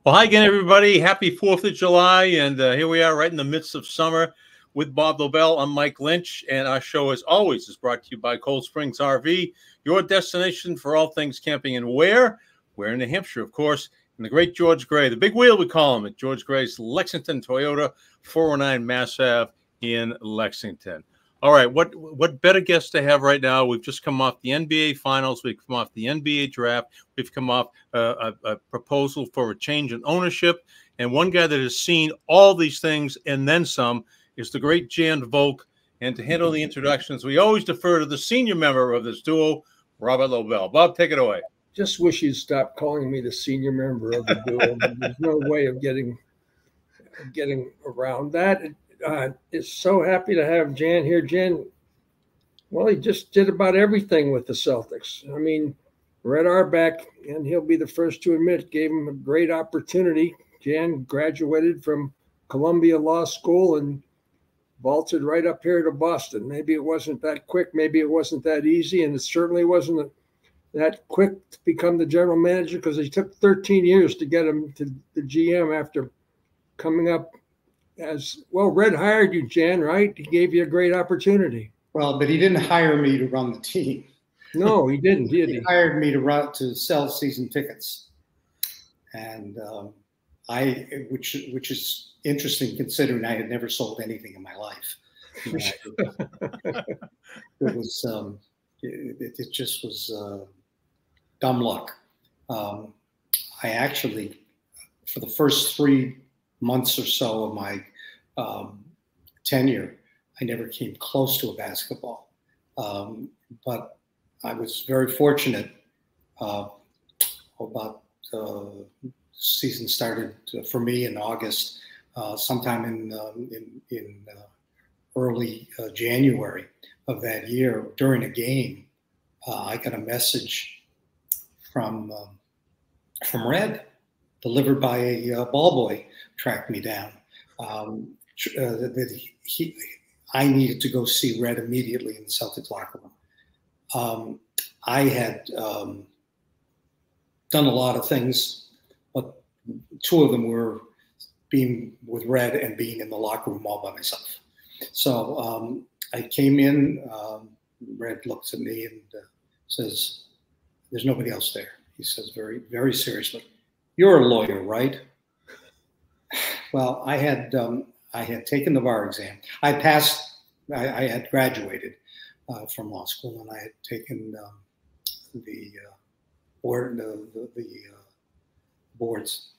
Well, hi again, everybody. Happy 4th of July. And here we are right in the midst of summer with Bob Lobel. I'm Mike Lynch. And our show, as always, is brought to you by Cold Springs RV, your destination for all things camping. And where? We're in New Hampshire, of course, in the great George Gray, the big wheel, we call him, at George Gray's Lexington Toyota, 409 Mass Ave in Lexington. All right, what better guest to have right now? We've just come off the NBA Finals. We've come off the NBA Draft. We've come off a proposal for a change in ownership. And one guy that has seen all these things and then some is the great Jan Volk. And to handle the introductions, we always defer to the senior member of this duo, Robert Lobel. Bob, take it away. Just wish you'd stop calling me the senior member of the duo. There's no way of getting around that. Is so happy to have Jan here. Jan, well, he just did about everything with the Celtics. I mean, Red Auerbach, and he'll be the first to admit, gave him a great opportunity. Jan graduated from Columbia Law School and vaulted right up here to Boston. Maybe it wasn't that quick. Maybe it wasn't that easy. And it certainly wasn't that quick to become the general manager, because it took 13 years to get him to the GM after coming up as well. Red hired you, Jan, right? He gave you a great opportunity. Well, but he didn't hire me to run the team. No, he didn't, did he? He hired me to sell season tickets, and which is interesting considering I had never sold anything in my life. It just was dumb luck. I actually, for the first 3 months or so of my tenure, I never came close to a basketball. But I was very fortunate. About season started for me in August, sometime in early January of that year. During a game, I got a message from Red, delivered by a ball boy, tracked me down. That I needed to go see Red immediately in the Celtics locker room. I had done a lot of things, but 2 of them were being with Red and being in the locker room all by myself. So I came in, Red looks at me and says, "There's nobody else there." He says very, very seriously, "You're a lawyer, right?" Well, I had taken the bar exam. I passed. I had graduated from law school, and I had taken the boards,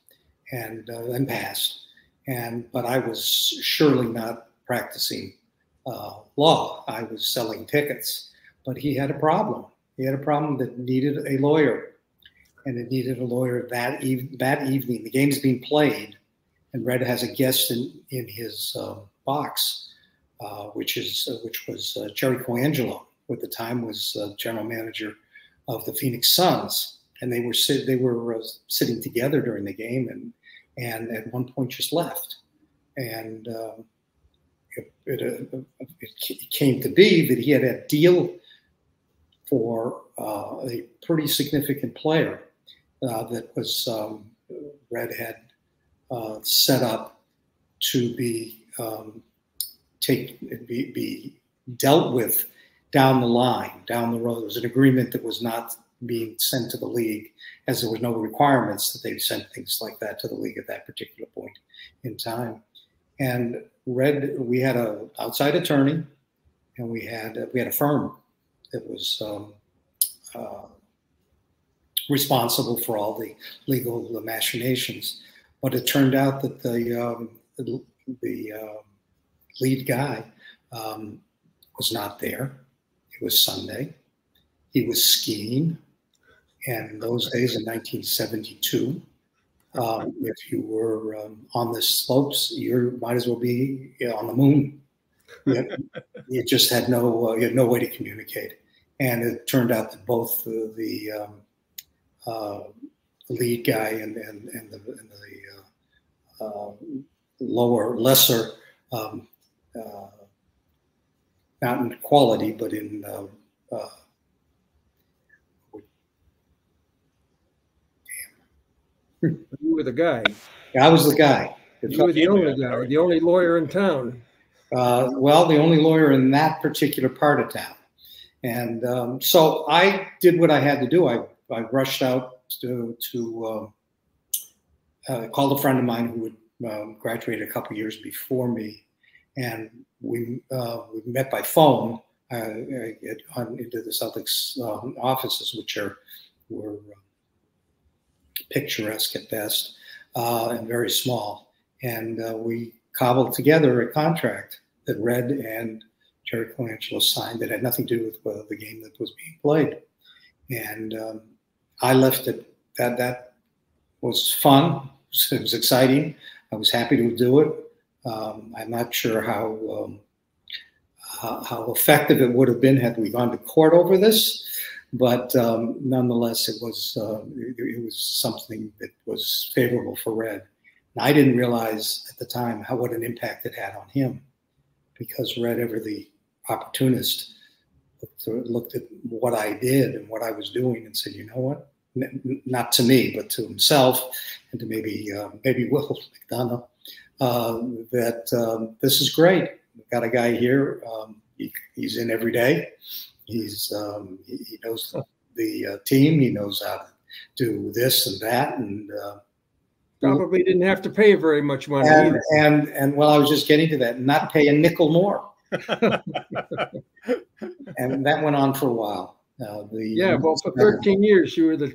and then passed. But I was surely not practicing law. I was selling tickets. But he had a problem. He had a problem that needed a lawyer, and it needed a lawyer that evening. The game's being played, and Red has a guest in his box, which was Jerry Colangelo, who at the time was general manager of the Phoenix Suns, and they were sitting together during the game, and at one point just left, and it came to be that he had a deal for a pretty significant player that was Red had set up to be dealt with down the line, down the road. There was an agreement that was not being sent to the league, as there was no requirements that they sent things like that to the league at that particular point in time. And Red, we had an outside attorney, and we had a firm that was responsible for all the legal machinations. But it turned out that the lead guy was not there. It was Sunday. He was skiing. And in those days, in 1972, if you were on the slopes, you might as well be on the moon. You just had you had no way to communicate. And it turned out that both the lead guy and the lesser, not in quality, but in were the guy. I was the guy. You were the only guy, the only lawyer in town. Well, the only lawyer in that particular part of town. And so I did what I had to do. I rushed out to called a friend of mine who had graduated a couple of years before me, and we met by phone into the Celtics offices, which were picturesque at best and very small. And we cobbled together a contract that Red and Jerry Colangelo signed that had nothing to do with the game that was being played. And I left it. That was fun. It was exciting. I was happy to do it. I'm not sure how effective it would have been had we gone to court over this, but nonetheless, it was something that was favorable for Red. And I didn't realize at the time what an impact it had on him, because Red, ever the opportunist, looked at what I did and what I was doing and said, you know what? Not to me, but to himself and to maybe Will McDonough, that this is great. We've got a guy here. He's in every day. He knows the team. He knows how to do this and that, and probably didn't have to pay very much money. And well, I was just getting to that. Not pay a nickel more. And that went on for a while. Well, for 13 years, you were the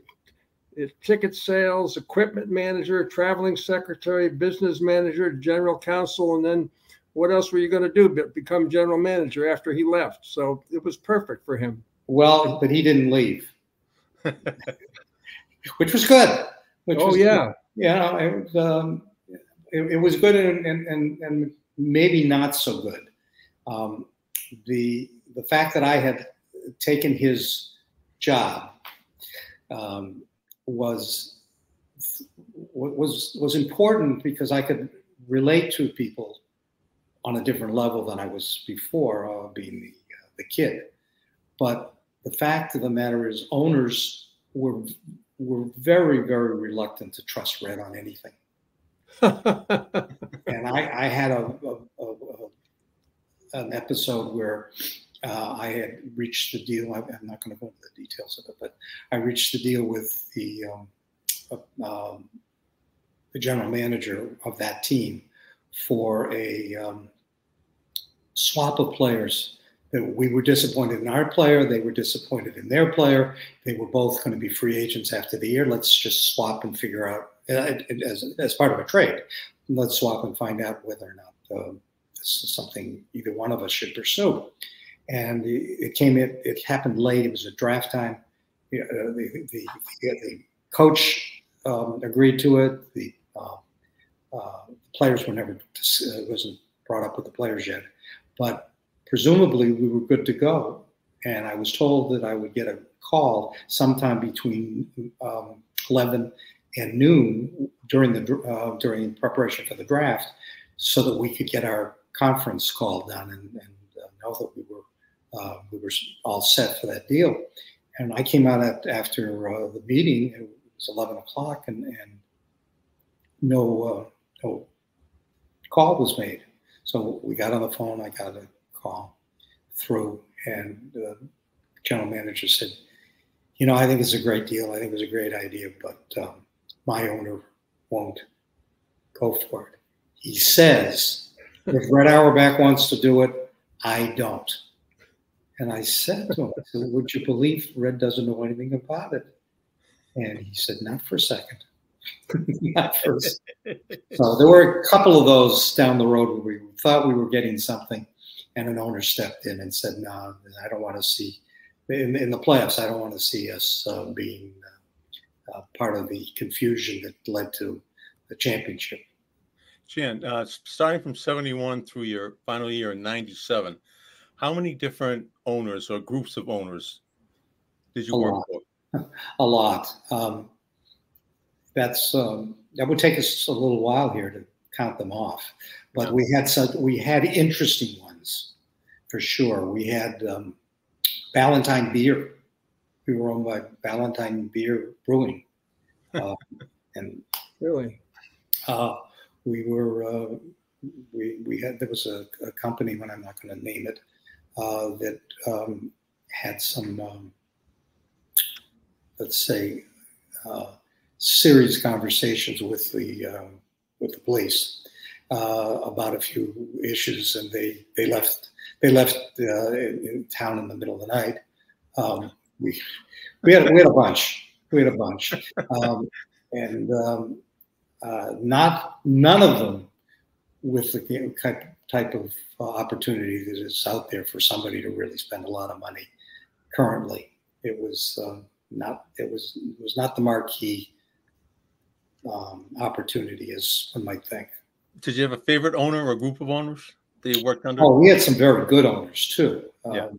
ticket sales, equipment manager, traveling secretary, business manager, general counsel, and then what else were you going to do but become general manager after he left? So it was perfect for him. Well, but he didn't leave, which was good. It was good and maybe not so good. The fact that I had taken his job was important, because I could relate to people on a different level than I was before, being the kid. But the fact of the matter is, owners were very, very reluctant to trust Red on anything. And I had an episode where I had reached the deal. I'm not going to go into the details of it, but I reached the deal with the general manager of that team for a swap of players. That we were disappointed in our player, they were disappointed in their player. They were both going to be free agents after the year. Let's just swap and figure out, as part of a trade, let's swap and find out whether or not this is something either one of us should pursue. And it happened late. It was a draft time. The coach agreed to it. The players were never, wasn't brought up with the players yet, but presumably we were good to go. And I was told that I would get a call sometime between 11 and noon during preparation for the draft, so that we could get our conference call done and know that we were all set for that deal. And I came out after the meeting. It was 11 o'clock, and no call was made. So we got on the phone. I got a call through, and the general manager said, you know, I think it's a great deal. I think it's a great idea, but my owner won't go for it. He says, if Red Auerbach wants to do it, I don't. And I said to him, I said, would you believe Red doesn't know anything about it? And he said, not for a second. Not for a second. So there were a couple of those down the road where we thought we were getting something, and an owner stepped in and said, no, I don't want to see, in the playoffs, I don't want to see us being part of the confusion that led to the championship. Jan, starting from 71 through your final year in 97, how many different owners or groups of owners did you work for? A lot. That would take us a little while here to count them off, but we had interesting ones for sure. We had Ballantine Beer. We were owned by Ballantine Beer Brewing, and really, we were we had, there was a company, when I'm not going to name it, that had some let's say serious conversations with the police about a few issues, and they left in town in the middle of the night. We had a bunch. And none of them with the type of opportunity that is out there for somebody to really spend a lot of money currently. It was not the marquee opportunity as one might think. Did you have a favorite owner or a group of owners that you worked under? Oh, we had some very good owners too. Yeah.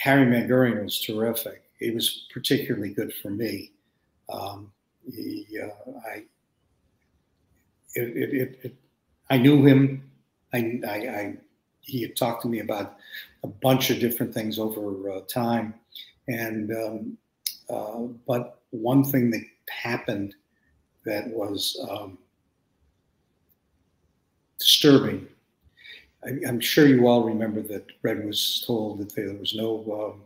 Harry Mangurian was terrific. He was particularly good for me. I knew him. He had talked to me about a bunch of different things over time, and but one thing that happened that was disturbing. I'm sure you all remember that Red was told that there was no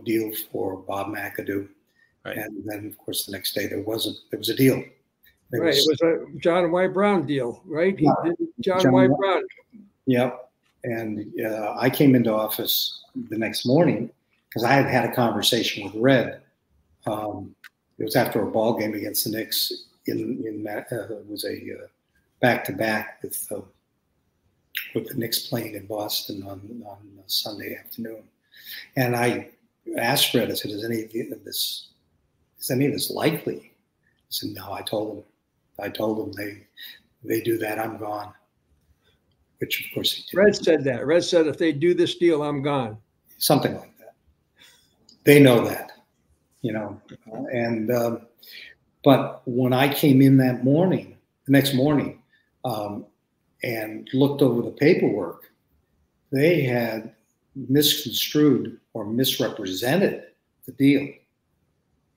deal for Bob McAdoo, right. And then of course the next day there was a deal. It was a John Y. Brown deal, right? He did John Y. Brown. Yep. And I came into office the next morning because I had a conversation with Red. It was after a ball game against the Knicks. It was a back-to-back with the Knicks playing in Boston on Sunday afternoon. And I asked Red, I said, is any of this likely? He said, no. I told him they do that, I'm gone. Which of course he did. Red said that. Red said, if they do this deal, I'm gone. Something like that. They know that, and but when I came in the next morning, and looked over the paperwork, they had misconstrued or misrepresented the deal.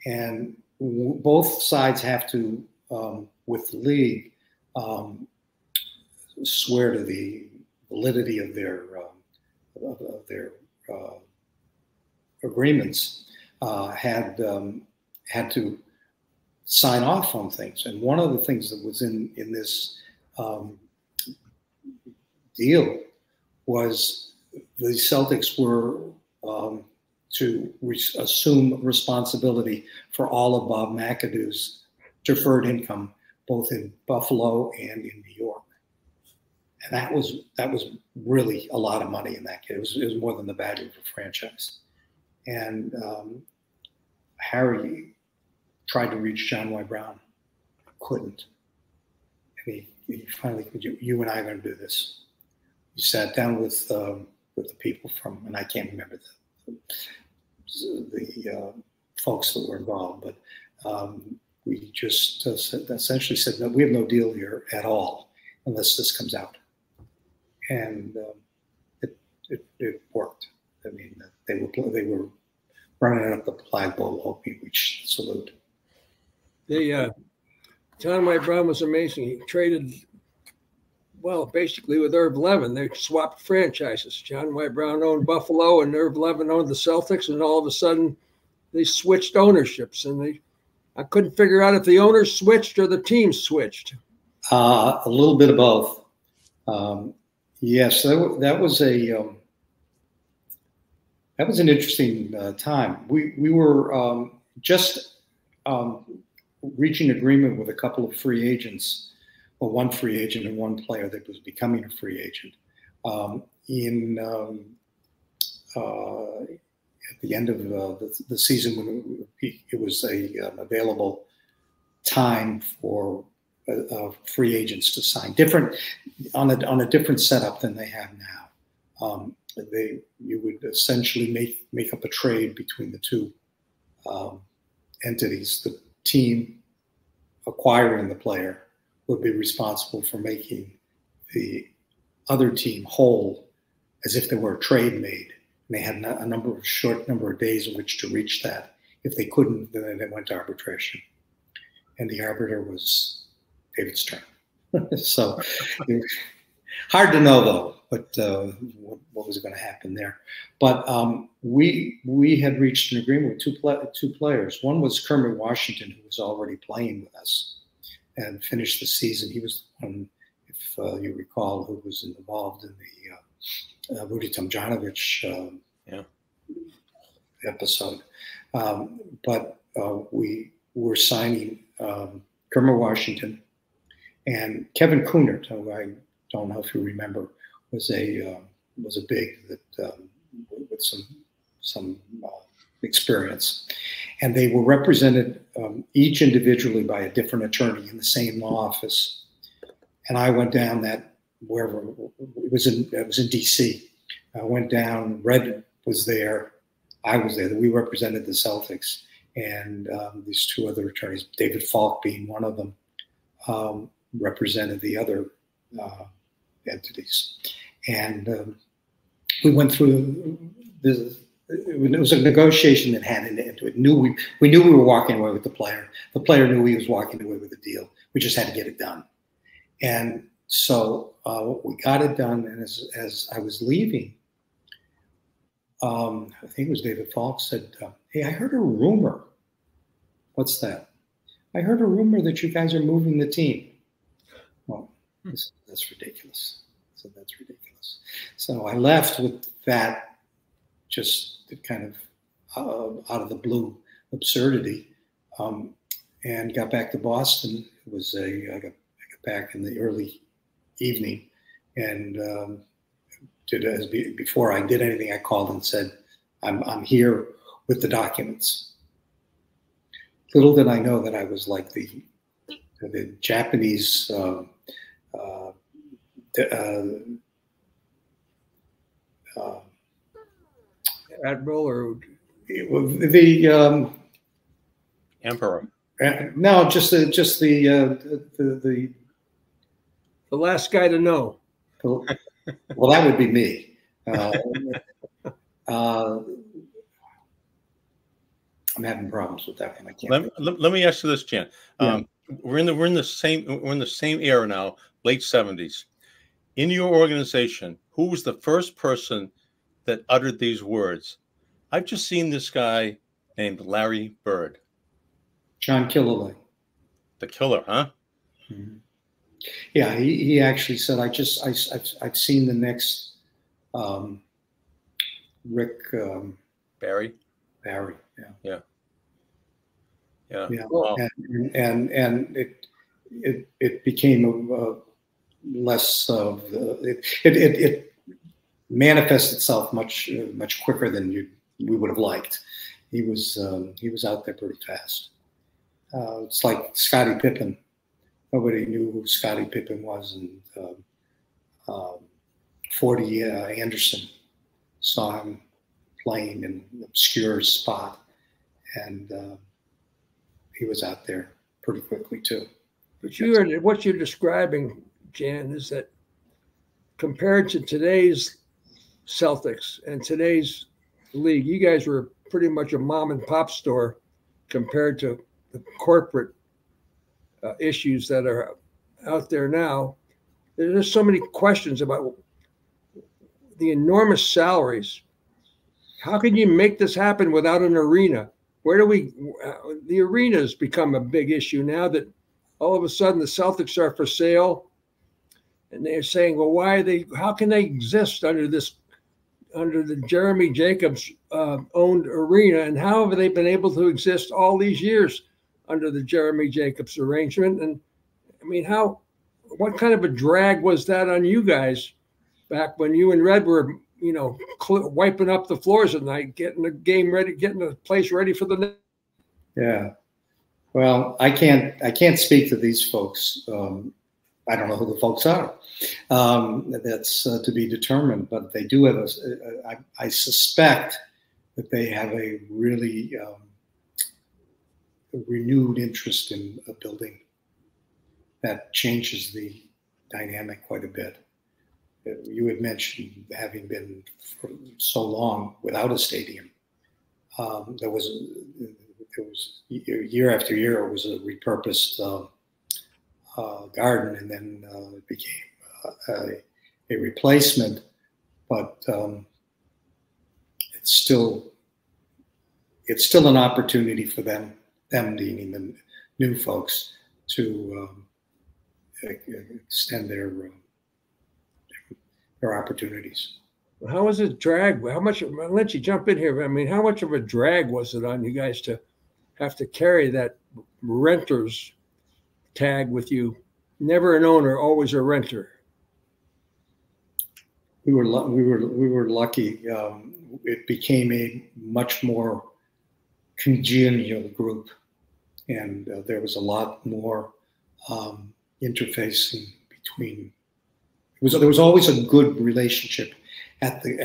And both sides have to, with the league, swear to the validity of their agreements, had to sign off on things. And one of the things that was in this deal was the Celtics were to assume responsibility for all of Bob McAdoo's deferred income, both in Buffalo and in New York. And that was really a lot of money in that case. It was more than the value of a franchise. And Harry tried to reach John Y. Brown, couldn't. And he finally said, you and I are going to do this. He sat down with the people from, and I can't remember the folks that were involved, but we just essentially said, no, we have no deal here at all unless this comes out. And it worked. I mean, they were running up the flagpole hoping we should salute. John Y. Brown was amazing. He traded, well, basically with Irv Levin. They swapped franchises. John Y. Brown owned Buffalo and Irv Levin owned the Celtics, and all of a sudden they switched ownerships. And I couldn't figure out if the owners switched or the teams switched. A little bit of both. Yes, that was an interesting time. We were just reaching agreement with a couple of free agents, or one free agent and one player that was becoming a free agent. At the end of the season, when it was available time for free agents to sign, different on a different setup than they have now. You would essentially make up a trade between the two entities. The team acquiring the player would be responsible for making the other team whole, as if there were a trade made. And they had a short number of days in which to reach that. If they couldn't, then they went to arbitration. And the arbiter was David's turn. So hard to know though, but what was going to happen there. But we had reached an agreement with two players. One was Kermit Washington, who was already playing with us and finished the season. He was the one, if you recall, who was involved in the Rudy Tomjanovich episode. But we were signing Kermit Washington and Kevin Kunert, who I don't know if you remember, was a big that with some experience, and they were represented each individually by a different attorney in the same law office. And I went down wherever it was in D.C. I went down. Red was there. I was there. We represented the Celtics, and these two other attorneys, David Volk being one of them, represented the other entities. And we went through this. It was a negotiation that had into it. We knew we were walking away with the player. The player knew he was walking away with the deal. We just had to get it done. And so we got it done. And as I was leaving, I think it was David Volk said, "Hey, I heard a rumor." "What's that?" "I heard a rumor that you guys are moving the team." Well, that's ridiculous. So that's ridiculous. So I left with that, just kind of out of the blue absurdity, and got back to Boston. It was I got back in the early evening, and before I did anything, I called and said, I'm here with the documents. Little did I know that I was like the Japanese admiral or the emperor. No, just the last guy to know. Well, that would be me. I'm having problems with that one. I can't. Let me ask you this, Jan. Yeah. We're in the same era now, late 70s. In your organization, who was the first person that uttered these words? I've just seen this guy named Larry Bird. John Killalay. The killer, huh? Mm-hmm. Yeah, he actually said, I've seen the next Rick Barry. Barry, yeah. Wow. And it became a less of it manifests itself much quicker than we would have liked. He was out there pretty fast. It's like Scottie Pippen. Nobody knew who Scottie Pippen was, and 40 Anderson saw him playing in an obscure spot, and he was out there pretty quickly too. But what you're describing, Jan, is that compared to today's Celtics and today's league, you guys were pretty much a mom and pop store compared to the corporate issues that are out there now. There's so many questions about the enormous salaries. How can you make this happen without an arena? Where do the arenas become a big issue now that all of a sudden the Celtics are for sale, and they're saying, well, how can they exist under the Jeremy Jacobs owned arena, and how have they been able to exist all these years under the Jeremy Jacobs arrangement? And I mean, what kind of a drag was that on you guys back when you and Red were, wiping up the floors at night, getting the game ready, getting the place ready for the next? Yeah. Well, I can't speak to these folks. I don't know who the folks are. That's to be determined, but they do have I suspect that they have a really renewed interest in a building that changes the dynamic quite a bit. You had mentioned having been for so long without a stadium. There was year after year, it was a repurposed garden, and then it became a replacement. But it's still an opportunity for them meaning the new folks, to extend their opportunities. How was it drag? How much? I'll let you jump in here. I mean, how much of a drag was it on you guys to have to carry that renter's tag with you? Never an owner, always a renter. We were lucky. It became a much more congenial group, and there was a lot more interfacing between. There was always a good relationship at the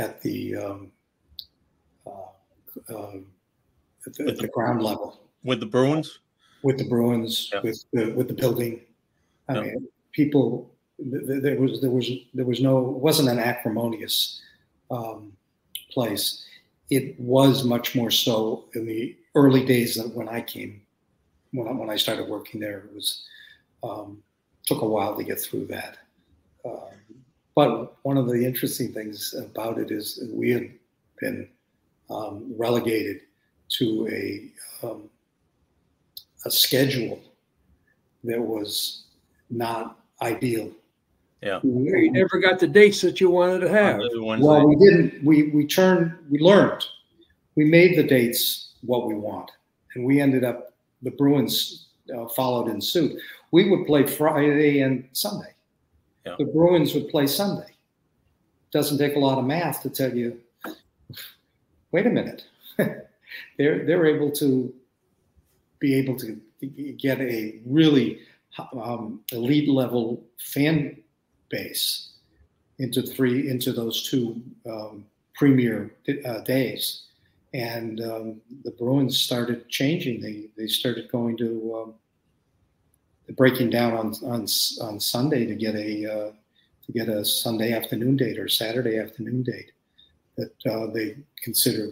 ground level with the Bruins. With the Bruins, yeah. with the building. I mean, people. There was no. It wasn't an acrimonious place. It was much more so in the early days when I came, when I started working there. It was took a while to get through that. But one of the interesting things about it is we had been relegated to a schedule that was not ideal. Yeah, you never got the dates that you wanted to have. Well, we didn't. We learned. We made the dates what we want, and we ended up. The Bruins followed in suit. We would play Friday and Sunday. Yeah. The Bruins would play Sunday. Doesn't take a lot of math to tell you. Wait a minute. They're able to get a really elite level fan base into those two premier days, and the Bruins started changing. They started going to breaking down on Sunday to get a Sunday afternoon date or Saturday afternoon date that they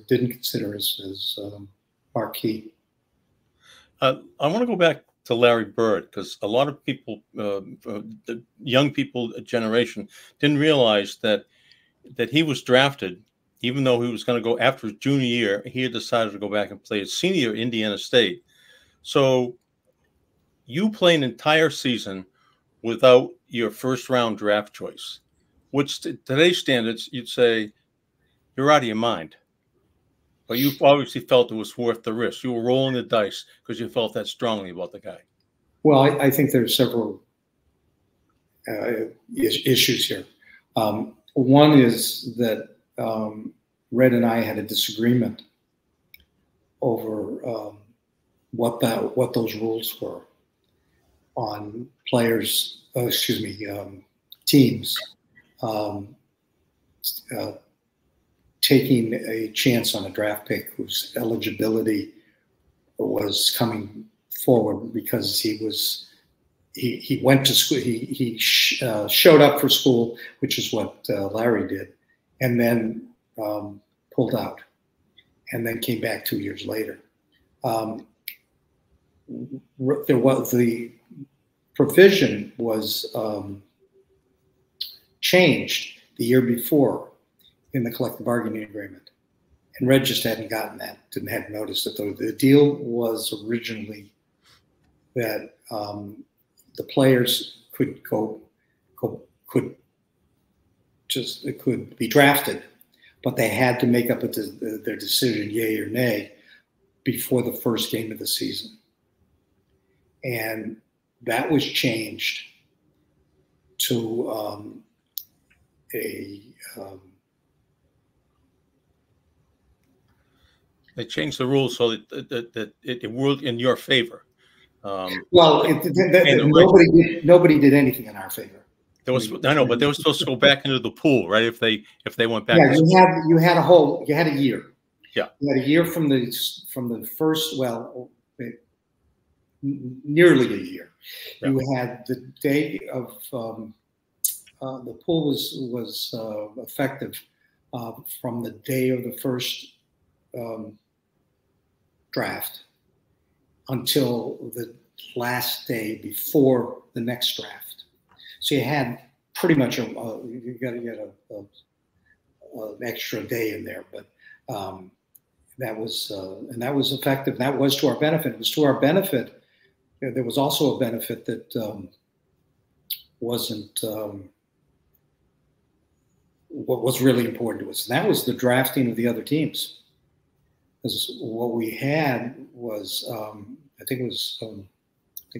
didn't consider as marquee. I want to go back to Larry Bird, because a lot of people, the young people generation, didn't realize that he was drafted, even though he was going to go after his junior year. He had decided to go back and play his senior at Indiana State. So you play an entire season without your first round draft choice, which today's standards, you'd say you're out of your mind. But you obviously felt it was worth the risk. You were rolling the dice because you felt that strongly about the guy. Well, I think there's several issues here. One is that Red and I had a disagreement over what those rules were on players. Teams. Taking a chance on a draft pick whose eligibility was coming forward because he went to school, he showed up for school, which is what Larry did, and then pulled out, and then came back 2 years later. The provision was changed the year before in the collective bargaining agreement, and Red just hadn't gotten that, hadn't noticed it. The deal was originally that the players could be drafted, but they had to make up their decision, yay or nay, before the first game of the season, and that was changed to they changed the rules so that it worked in your favor. Nobody did anything in our favor. I know, but they were supposed to go back into the pool, right? If they went back. Yeah, you had a year. Yeah, you had a year from the first. Well, nearly a year. Yeah. You had the day of the pool was effective from the day of the first draft until last day before the next draft. So you had pretty much you got to get an extra day in there, but that was and that was effective. That was to our benefit. It was to our benefit. There was also a benefit that wasn't what was really important to us, and that was the drafting of the other teams. Because what we had was, I think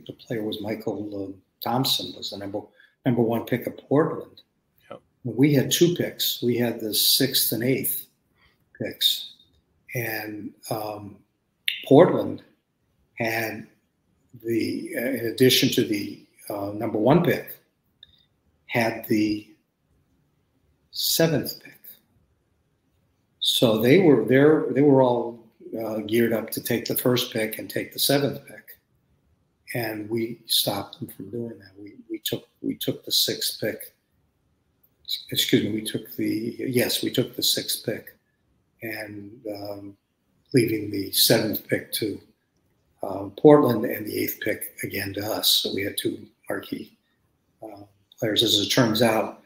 the player was Michael Thompson was the number one pick of Portland. Yep. We had 2 picks. We had the 6th and 8th picks, and Portland had in addition to the number 1 pick, had the 7th pick. So they were all geared up to take the 1st pick and take the 7th pick, and we stopped them from doing that. We took the 6th pick. Excuse me. We took the 6th pick, and leaving the 7th pick to Portland and the 8th pick again to us. So we had 2 marquee players. As it turns out,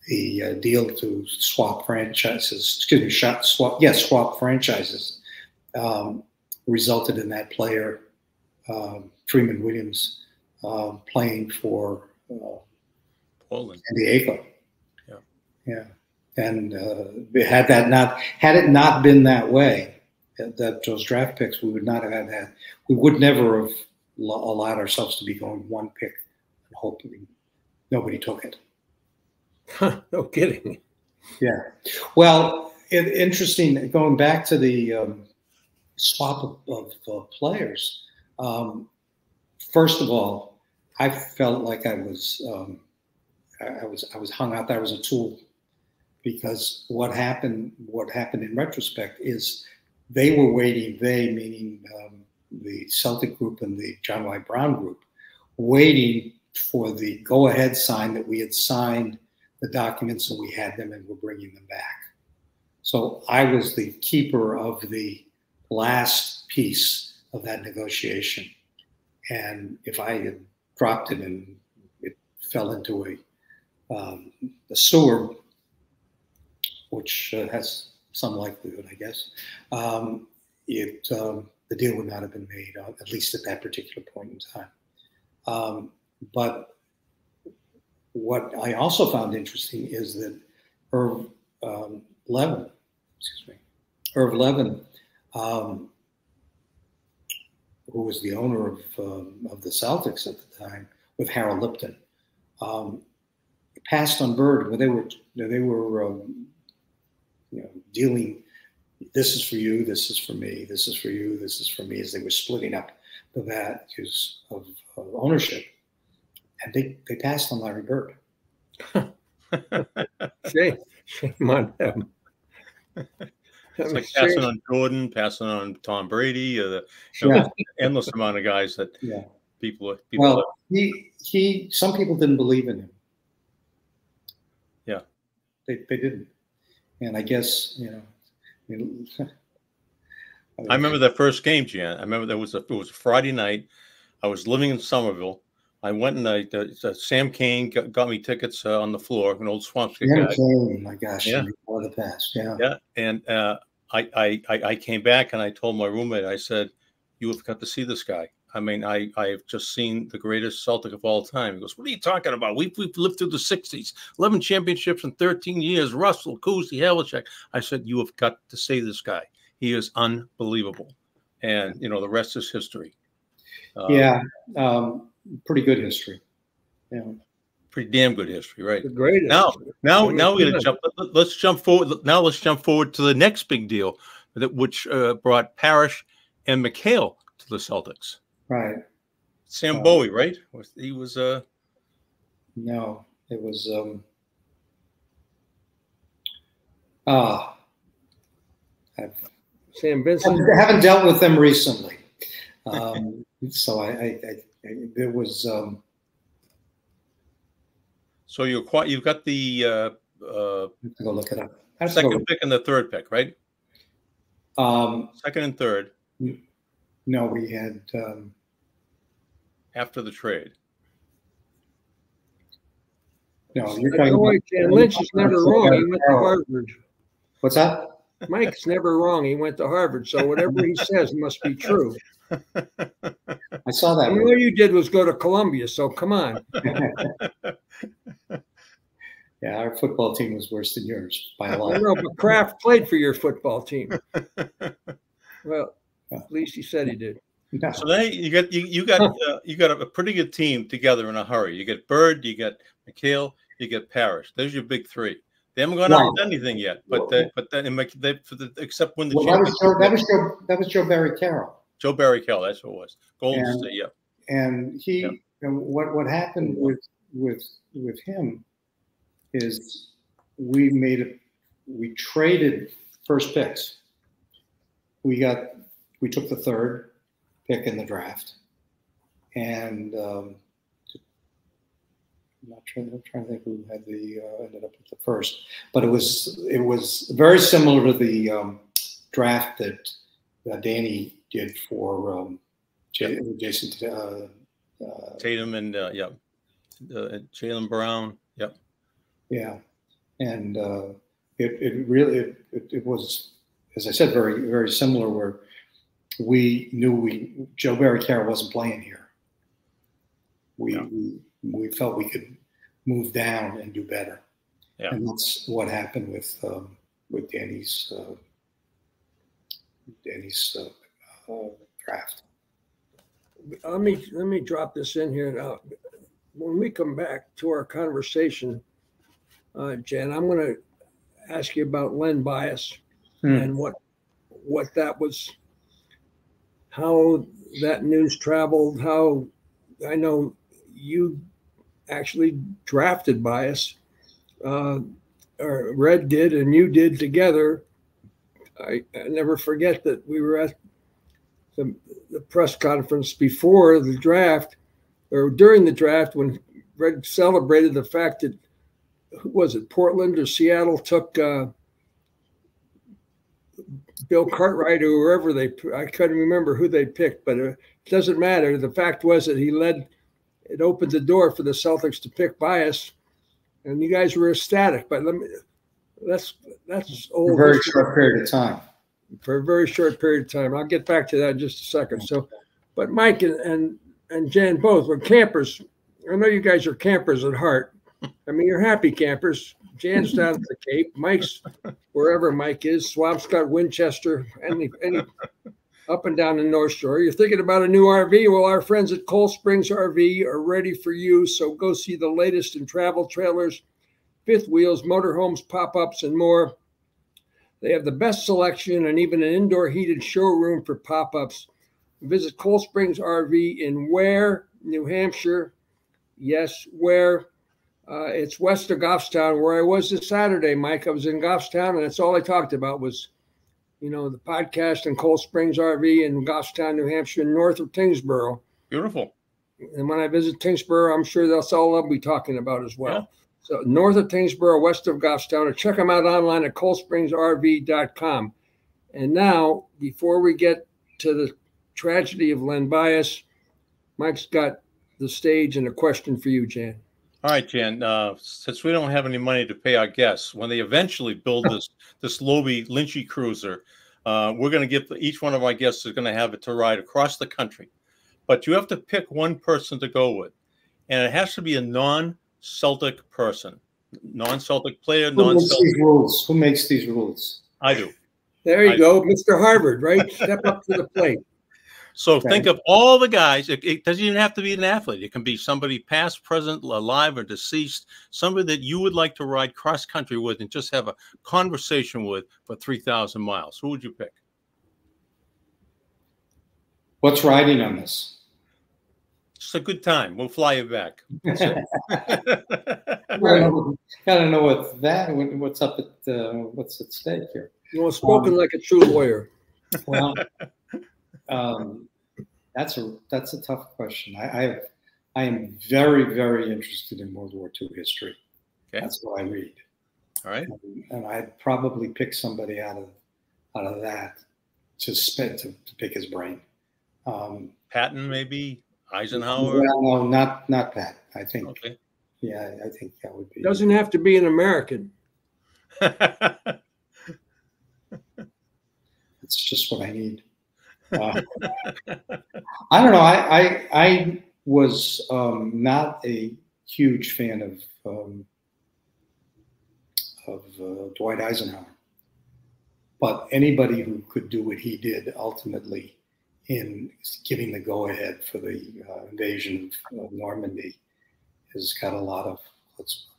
the deal to swap franchises, swap franchises, resulted in that player, Freeman Williams, playing for Portland, San Diego. Yeah, yeah. And had it not been that way, that those draft picks, we would not have had that. We would never have allowed ourselves to be going 1 pick and hoping nobody took it. No kidding. Yeah. Well, interesting. Going back to the swap of players. First of all, I felt like I was hung out there as a tool, because what happened in retrospect is they were waiting. They, meaning the Celtic group and the John Y. Brown group, waiting for the go-ahead sign that we had signed the documents and we had them and we're bringing them back. So I was the keeper of the last piece of that negotiation. And if I had dropped it and it fell into a sewer, which has some likelihood, I guess, the deal would not have been made, at least at that particular point in time. But what I also found interesting is that Irv Levin, who was the owner of the Celtics at the time, with Harold Lipton, passed on Bird when they were dealing. This is for you. This is for me. This is for you. This is for me. As they were splitting up the values of ownership, and they passed on Larry Bird. Shame on them. It's like passing on Jordan, passing on Tom Brady, endless amount of guys that people. Well, some people didn't believe in him. Yeah, they didn't, and I guess I remember that first game, Jan. I remember it was a Friday night. I was living in Somerville. I went and Sam Kane got me tickets on the floor, an old Swampscott guy. Kane, my gosh, before the past, yeah. And I came back and I told my roommate, I said, "You have got to see this guy. I mean, I have just seen the greatest Celtic of all time." He goes, "What are you talking about? We've lived through the 60s, 11 championships in 13 years. Russell, Cousy, Havlicek." I said, "You have got to see this guy. He is unbelievable." And the rest is history. Pretty good history. Yeah. Pretty damn good history, right? The greatest. Now we're gonna jump. Let's jump forward. Now let's jump forward to the next big deal, which brought Parrish and McHale to the Celtics. Right. Sam Bowie, right? He was. No, it was. Sam Vincent. I haven't dealt with them recently, so there was. So you've got the go look it up. Second pick and the 3rd pick, right? Second and 3rd. No, we had after the trade? No, you're By the way, Jan, Lynch is never wrong. He went to Harvard. What's that? Mike's never wrong. He went to Harvard, so whatever he says must be true. I saw that. All you did was go to Columbia, so come on. Yeah, our football team was worse than yours by a lot. I know, but Kraft played for your football team. Well, at least he said he did. No. So then you got a pretty good team together in a hurry. You get Bird, you get McHale, you get Parrish. There's your big three. They haven't gone out and done anything yet, except win the championship. That was Joe Barry Carroll. Joe Barry Carroll, that's what it was. Golden State, yeah. And he, what happened with him is we traded first picks. We took the third pick in the draft, and I'm trying to think who had ended up with the first, but it was very similar to the draft that Danny did for Jason Tatum and Jaylen Brown. Yep. Yeah, and it was, as I said, very, very similar. Where we knew Joe Barry Carroll wasn't playing here. We felt we could move down and do better. Yeah. And that's what happened with Danny's draft. Let me drop this in here now. When we come back to our conversation, Jen, I'm going to ask you about Len Bias and what that was, how that news traveled, how I know you actually drafted Bias, or Red did and you did together. I never forget that we were at the press conference before the draft or during the draft when Red celebrated the fact that, who was it, Portland or Seattle took Bill Cartwright or whoever I couldn't remember who they picked, but it doesn't matter. The fact was that it opened the door for the Celtics to pick Bias, and you guys were ecstatic. But that's old. For a very short period of time. For a very short period of time. I'll get back to that in just a second. So, but Mike and Jan both were campers. I know you guys are campers at heart. I mean, you're happy campers. Jan's down at the Cape. Mike's wherever Mike is. Swampscott, Winchester, any up and down the North Shore. You're thinking about a new RV? Well, our friends at Cold Springs RV are ready for you. So go see the latest in travel trailers, fifth wheels, motorhomes, pop-ups, and more. They have the best selection and even an indoor heated showroom for pop-ups. Visit Cold Springs RV in Ware, New Hampshire. Yes, Ware. It's west of Goffstown, where I was this Saturday, Mike. I was in Goffstown, and that's all I talked about was, the podcast and Cold Springs RV in Goffstown, New Hampshire, north of Tingsboro. Beautiful. And when I visit Tingsboro, I'm sure that's all I'll be talking about as well. Yeah. So north of Tingsboro, west of Goffstown, and check them out online at coldspringsrv.com. And now, before we get to the tragedy of Len Bias, Mike's got the stage and a question for you, Jan. All right, Jan, since we don't have any money to pay our guests, when they eventually build this Lobel Lynchy cruiser, we're going to give each one of our guests is going to have it to ride across the country. But you have to pick one person to go with. And it has to be a non-Celtic person, non-Celtic player, non-Celtic. Who makes these rules? I do. There you go, Mr. Harvard, right? Step up to the plate. So think of all the guys. It doesn't even have to be an athlete. It can be somebody past, present, alive, or deceased, somebody that you would like to ride cross-country with and just have a conversation with for 3,000 miles. Who would you pick? What's riding on this? It's a good time. We'll fly you back. Gotta know what's up at what's at stake here. Well, spoken like a true lawyer. Well, that's a tough question. I am very, very interested in World War II history. Okay. That's what I read. All right. And I'd probably pick somebody out of that to pick his brain. Patton, maybe. Eisenhower? Well, no, not that. I think. Okay. Yeah, I think that would be. Doesn't have to be an American. It's just what I need. I don't know. I was not a huge fan of Dwight Eisenhower, but anybody who could do what he did ultimately in giving the go-ahead for the invasion of Normandy has got a lot of chutzpah.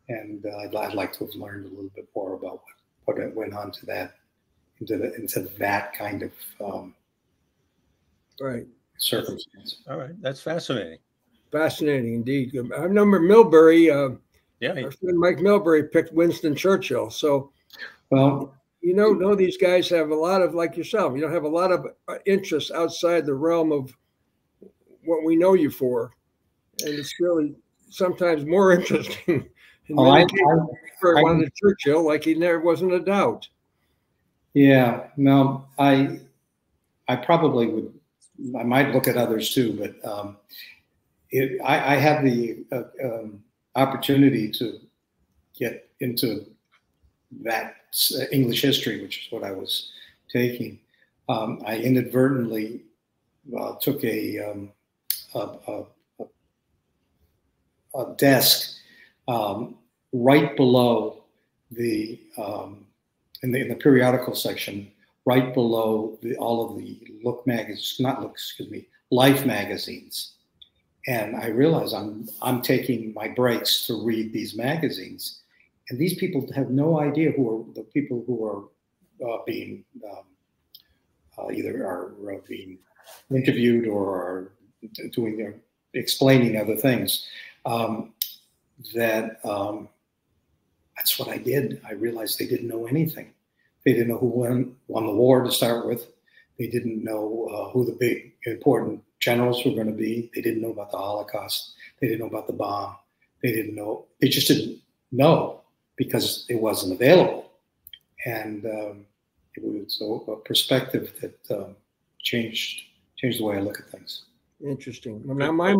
And I'd like to have learned a little bit more about what went on to that, into that kind of Right. circumstance. All right, that's fascinating. Fascinating indeed. I remember Milbury. Yeah, Our friend Mike Milbury picked Winston Churchill. So, well, you know, these guys have a lot of, like yourself, you don't have a lot of interests outside the realm of what we know you for, and it's really sometimes more interesting. In many cases, I wanted Churchill, like he never wasn't a doubt. Yeah, no, I probably would. I might look at others too, but I have the opportunity to get into that English history, which is what I was taking. I inadvertently took a desk right below the in the periodical section, right below all of the Life magazines. And I realize I'm taking my breaks to read these magazines, and these people have no idea who are the people who are being either are being interviewed or are doing or explaining other things. That's what I did. I realized they didn't know anything. They didn't know who won the war to start with. They didn't know who the big important generals were going to be. They didn't know about the Holocaust. They didn't know about the bomb. They didn't know. They just didn't know because it wasn't available. And it was a perspective that changed the way I look at things. Interesting. Now, my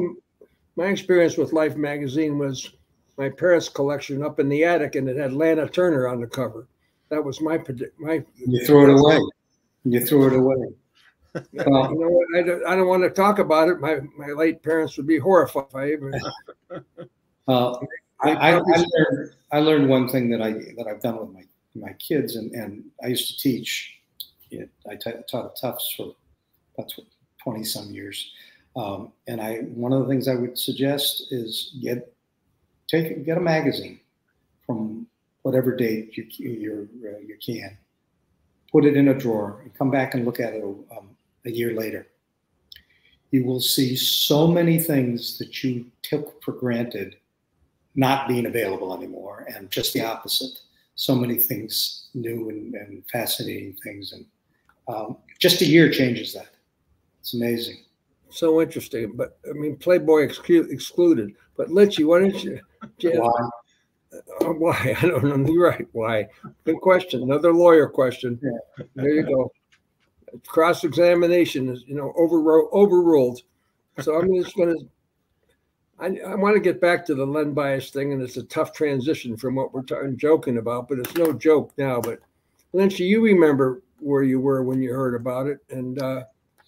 experience with Life magazine was my parents' collection up in the attic, and it had Lana Turner on the cover. That was my. You threw it away. You threw it away. You know what? I don't want to talk about it. My late parents would be horrified. I learned one thing that I've done with my kids, and I used to teach. I taught at Tufts for about 20 some years, and one of the things I would suggest is get a magazine from whatever date you can, put it in a drawer, and come back and look at it a year later. You will see so many things that you took for granted not being available anymore, and just the opposite. So many things, new and fascinating things, and just a year changes that. It's amazing. So interesting, but I mean, Playboy excluded. But Lynch, why don't you? Why? Why? I don't know. You're right. Why? Good question. Another lawyer question. Yeah. There you go. Cross-examination is, overruled. So I'm just going to. I want to get back to the Len bias thing, and it's a tough transition from what we're joking about, but it's no joke now. But Lynch, you remember where you were when you heard about it, and I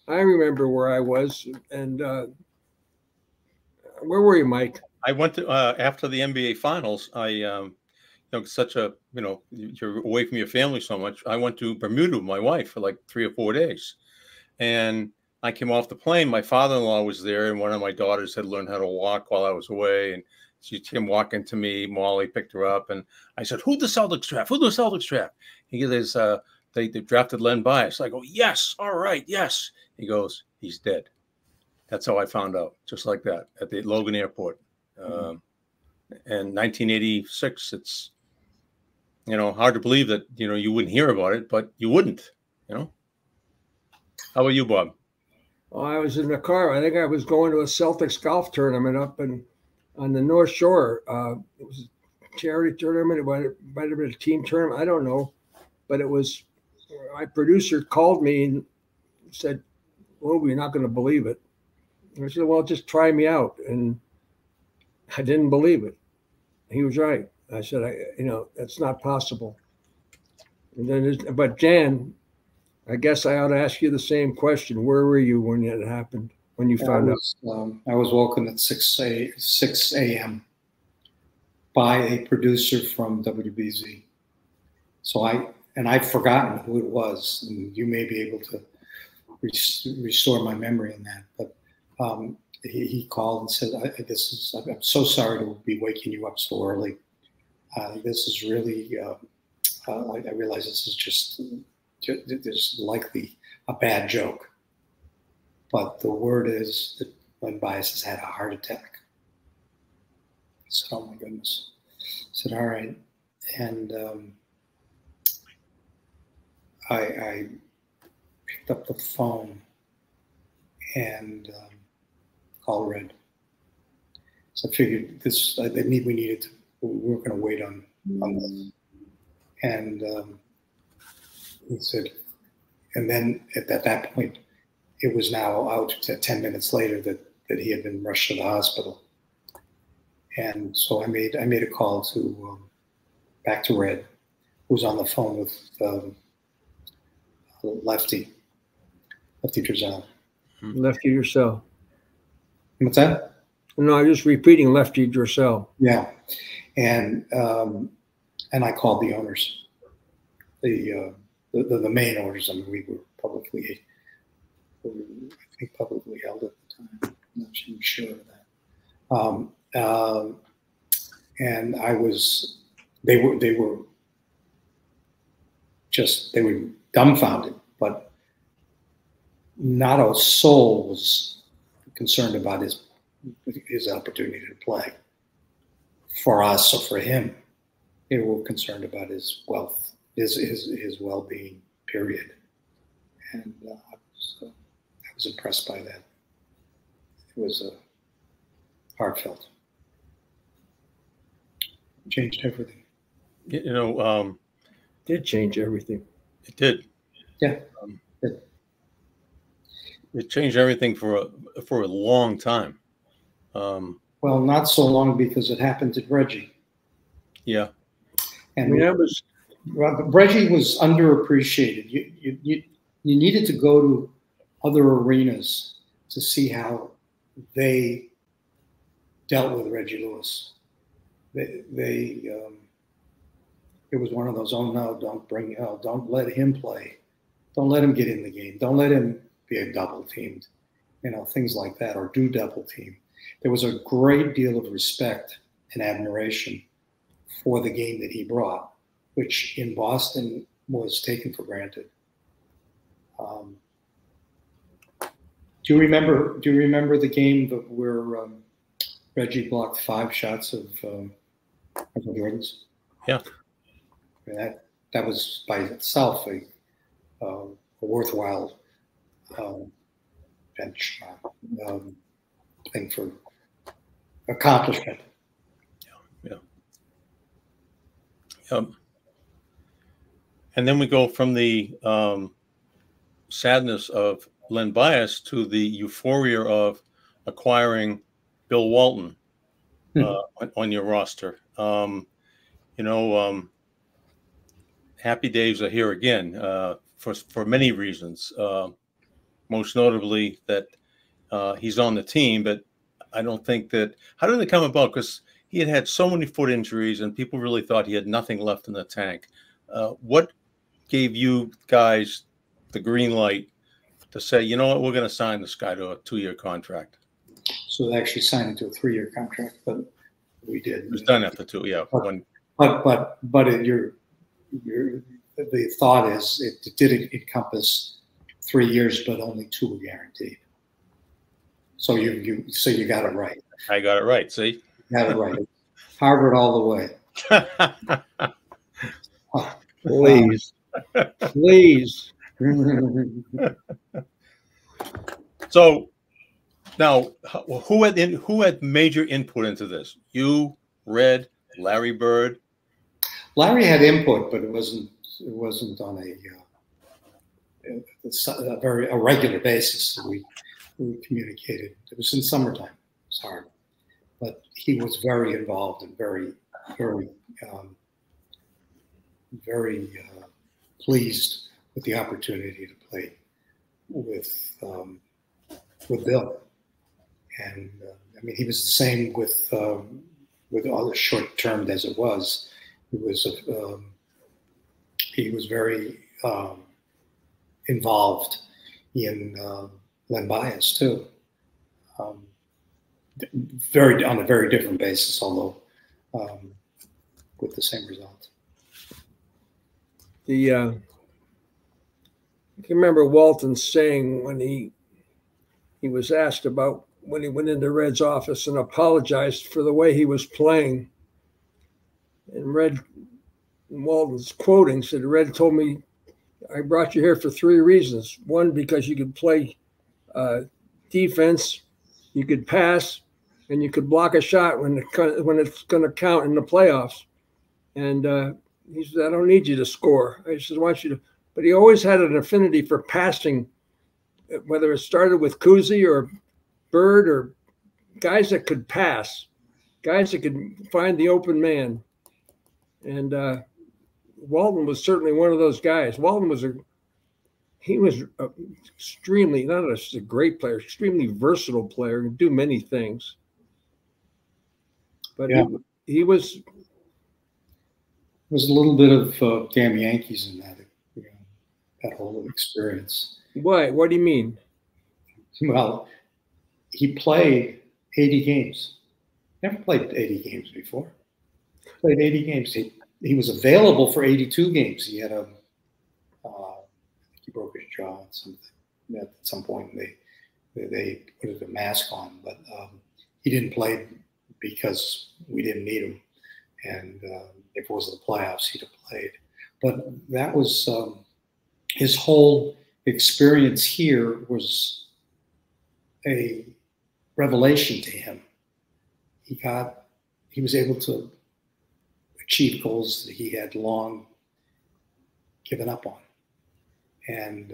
remember where I was. And where were you, Mike? I went to after the NBA Finals. You're away from your family so much. I went to Bermuda with my wife for like 3 or 4 days, and I came off the plane. My father-in-law was there, and one of my daughters had learned how to walk while I was away, and she came walking to me. Molly picked her up, and I said, "Who the Celtics draft? Who the Celtics draft?" He goes, "They drafted Len Bias." I go, "Yes, all right, yes." He goes, "He's dead." That's how I found out, just like that, at the Logan Airport. And 1986, it's, hard to believe that, you wouldn't hear about it, but you wouldn't, How about you, Bob? Oh, I was in the car. I think I was going to a Celtics golf tournament up on the North Shore. It was a charity tournament. It might have been a team tournament. I don't know. But it was, my producer called me and said, "Well, we're not going to believe it. I said, well, just try me out. And I didn't believe it. He was right. I said, that's not possible. And then, but Jan, I guess I ought to ask you the same question. Where were you when it happened? When you found out? I was woken at 6 a.m. by a producer from WBZ. So I've forgotten who it was, and you may be able to restore my memory in that. But he called and said, I'm so sorry to be waking you up so early. This is really, I realize this is just likely a bad joke. But the word is that Len Bias has had a heart attack. I said, oh my goodness. I said, all right. And I picked up the phone and called Red. So I figured we weren't going to wait on this. And he said, and then at that point, it was now out to 10 minutes later that he had been rushed to the hospital. And so I made a call to back to Red, who was on the phone with Lefty Drizel. Lefty Drizel. What's that? No, I'm just repeating Lefty Drizel. Yeah, and I called the owners, the main owners. I mean, we were publicly held at the time. I'm not even sure of that. And they were dumbfounded, but not a soul was concerned about his opportunity to play for us or for him. They were concerned about his wealth, his well-being, period. And I was impressed by that. It was heartfelt. It changed everything. Did change everything. It did. Yeah. It changed everything for a long time. Well, not so long because it happened to Reggie. Yeah. And Reggie was underappreciated. You needed to go to other arenas to see how they dealt with Reggie Lewis. It was one of those, oh no, don't let him play. Don't let him get in the game. Don't let him be a double teamed, things like that, or do double team. There was a great deal of respect and admiration for the game that he brought, which in Boston was taken for granted. Do you remember the game where Reggie blocked 5 shots of Jordan's? Yeah. That was by itself a worthwhile bench thing for accomplishment. Yeah. And then we go from the sadness of Len Bias to the euphoria of acquiring Bill Walton on your roster. Happy days are here again for many reasons. Most notably that he's on the team, but I don't think that. How did it come about? Because he had so many foot injuries, and people really thought he had nothing left in the tank. What gave you guys the green light to say, you know what, we're going to sign this guy to a 2-year contract? So they actually signed into a 3-year contract, but we did. It was done after 2, yeah. But the thought is it did encompass 3 years, but only 2 were guaranteed. So you got it right. I got it right. See, you got it right. Harvard all the way. Please, please. So now, who had major input into this? You, Red, Larry Bird. Larry had input, but it wasn't on a regular basis. we communicated. It was in summertime. It was hard, but he was very involved and very, very, very pleased with the opportunity to play with Bill. And I mean, he was the same with all the short term as it was. He was very involved in Len Bias too. Very on a very different basis, although with the same result. I can remember Walton saying when he was asked about when he went into Red's office and apologized for the way he was playing. And Walton's quoting said, "Red told me I brought you here for 3 reasons. One, because you could play defense, you could pass, and you could block a shot when it's going to count in the playoffs." And he said, "I don't need you to score. I just want you to." But he always had an affinity for passing, whether it started with Kuzi or Bird or guys that could pass, guys that could find the open man. And Walton was certainly one of those guys. Walton was extremely, not just a great player, extremely versatile player, could do many things. But yeah. he was. There was a little bit of damn Yankees in that, that whole experience. Why? What do you mean? Well, he played 80 games. Never played 80 games before. Played 80 games. He was available for 82 games. He had he broke his jaw at some point. They put a mask on, but he didn't play because we didn't need him. And if it was the playoffs, he'd have played. But that was his whole experience here was a revelation to him. He was able to achieve goals that he had long given up on. And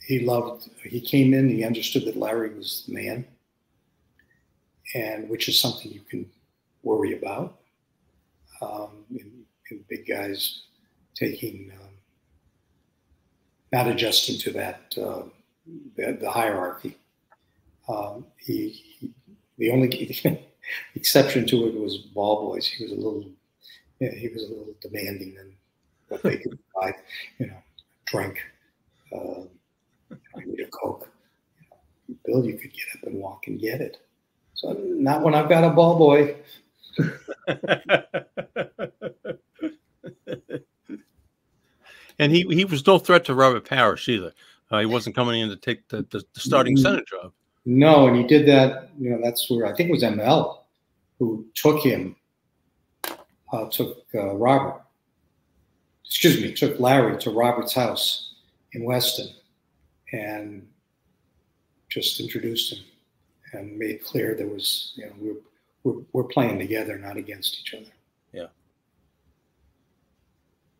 he came in, he understood that Larry was the man, and which is something you can worry about in big guys taking, not adjusting to that, the hierarchy. The only exception to it was ball boys. He was a little demanding in what they could provide. Drink. I need a Coke. Bill, you could get up and walk and get it. So not when I've got a ball boy. And he was no threat to Robert Parrish either. He wasn't coming in to take the starting center job. No, and he did that. That's where I think it was ML who took him. Took Larry to Robert's house in Weston and just introduced him and made clear there was, we're playing together, not against each other. Yeah.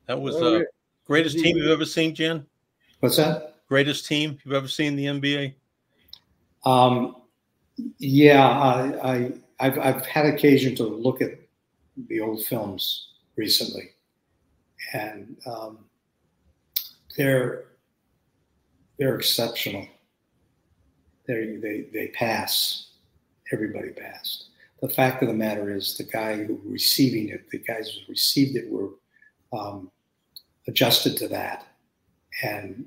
That was the greatest team you've ever seen, Jan? What's that? Greatest team you've ever seen in the NBA? Yeah, I've had occasion to look at the old films recently, and they're exceptional. They pass. Everybody passed. The fact of the matter is, the guys who received it were adjusted to that, and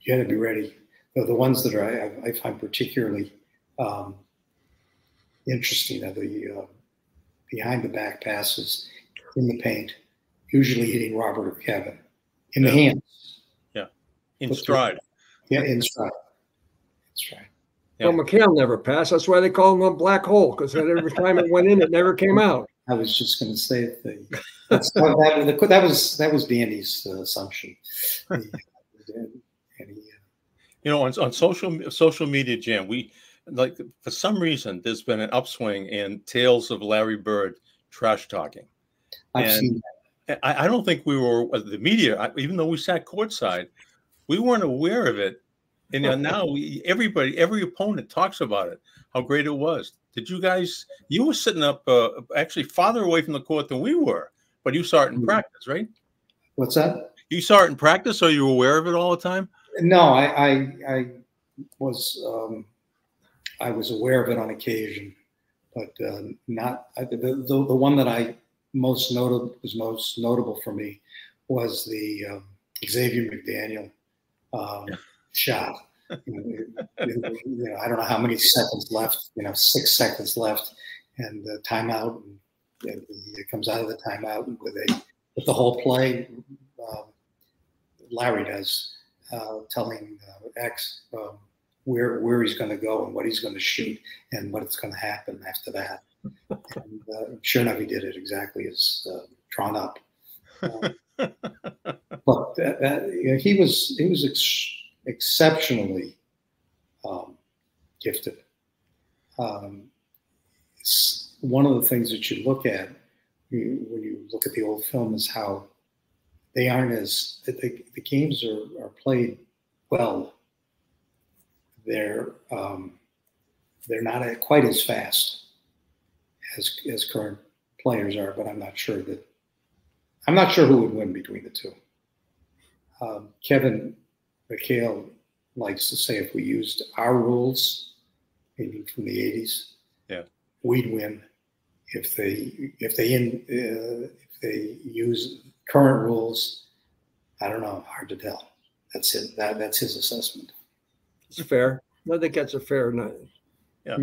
you had to be ready. The ones that I find particularly interesting are the behind the back passes in the paint, usually hitting Robert or Kevin in the hands. Yeah, in stride. Yeah, in stride. That's right. Yeah. Well, McHale never passed. That's why they call him a black hole, because every time it went in, it never came out. I was just going to say that was Danny's assumption. On social media, Jan, for some reason there's been an upswing in tales of Larry Bird trash talking. I've seen that. I don't think we were, the media, even though we sat courtside, we weren't aware of it And now every opponent talks about it, how great it was. Did you guys? You were sitting up actually farther away from the court than we were, but you saw it in practice, right? What's that? You saw it in practice, so you were aware of it all the time? No, I was aware of it on occasion, but not the one that I was most notable for me was the Xavier McDaniel shot. I don't know how many seconds left. 6 seconds left, and timeout. And he comes out of the timeout with the whole play. Larry does, telling X where he's going to go and what he's going to shoot and what's going to happen after that. And sure enough, he did it exactly as drawn up. But he was exceptionally gifted. One of the things that you look at when you look at the old film is how they aren't the games are played well. They're not quite as fast as current players are, but I'm not sure who would win between the two. Kevin McHale likes to say if we used our rules, maybe from the 80s, we'd win. If they use current rules, I don't know, hard to tell. That's it. That's his assessment. It's fair. I think that's a fair night. Yeah.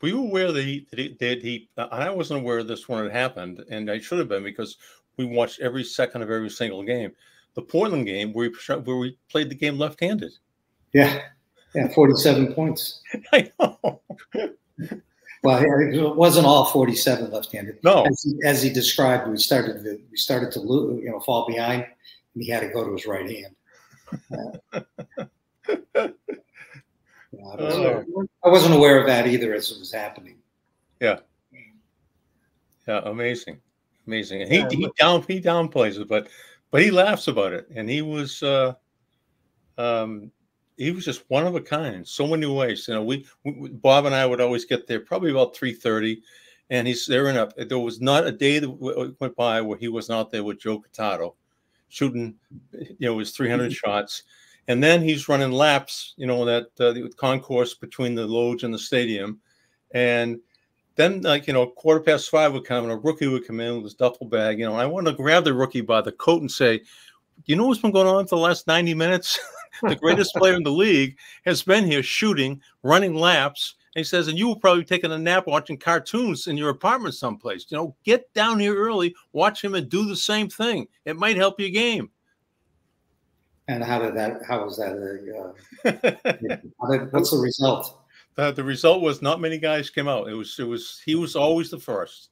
Were you aware that I wasn't aware of this when it happened, and I should have been because we watched every second of every single game. The Portland game where we played the game left-handed. Yeah, 47 points. I know. Well, it wasn't all 47 left-handed. No, as he described, we started to lose, fall behind, and he had to go to his right hand. I wasn't aware of that either as it was happening. Yeah, amazing. And he downplays it, but he laughs about it, and he was just one of a kind in so many ways. Bob and I would always get there probably about 3:30, and there was not a day that went by where he wasn't out there with Joe Catato shooting, his 300 shots. And then he's running laps, that concourse between the loge and the stadium. And then, 5:15 would come and a rookie would come in with his duffel bag. I want to grab the rookie by the coat and say, what's been going on for the last 90 minutes? The greatest player in the league has been here shooting, running laps. And he says, and you were probably taking a nap watching cartoons in your apartment someplace. Get down here early, watch him and do the same thing. It might help your game. And how was that? What's the result? The result was not many guys came out. He was always the first.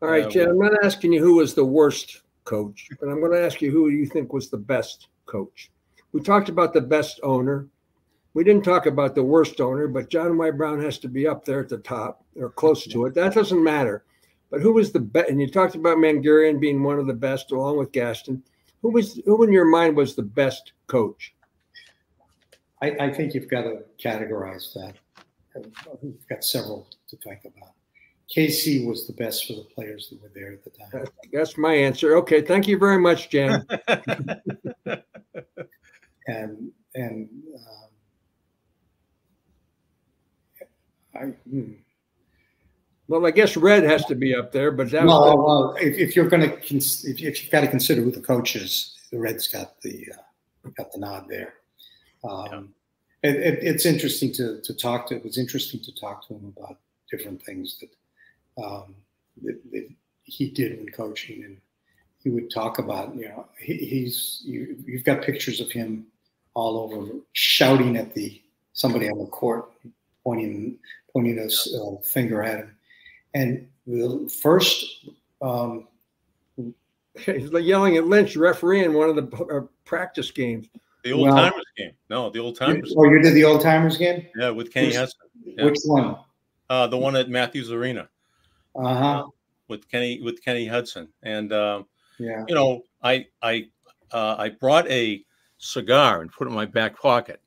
All right, Jen, I'm not asking you who was the worst coach, but I'm going to ask you who you think was the best coach. We talked about the best owner. We didn't talk about the worst owner, but John White Brown has to be up there at the top or close to it. That doesn't matter. But who was the best? And you talked about Mangarian being one of the best along with Gaston. Who in your mind was the best coach? I think you've got to categorize that. We've got several to think about. KC was the best for the players that were there at the time. That's my answer. Okay, thank you very much, Jan. Well, I guess Red has to be up there, but that if you've got to consider who the coach is, the Red's got the nod there. It's interesting to talk to. It was interesting to talk to him about different things that he did when coaching, and he would talk about. You've got pictures of him all over shouting at somebody on the court, pointing a finger at him. And the first, he's like yelling at Lynch, referee in one of the practice games. The old timers game. No, the old timers. Oh, you did the old timers game? Yeah, with Kenny Hudson. Yeah. Which one? The one at Matthews Arena. With Kenny Hudson, and I brought a cigar and put it in my back pocket.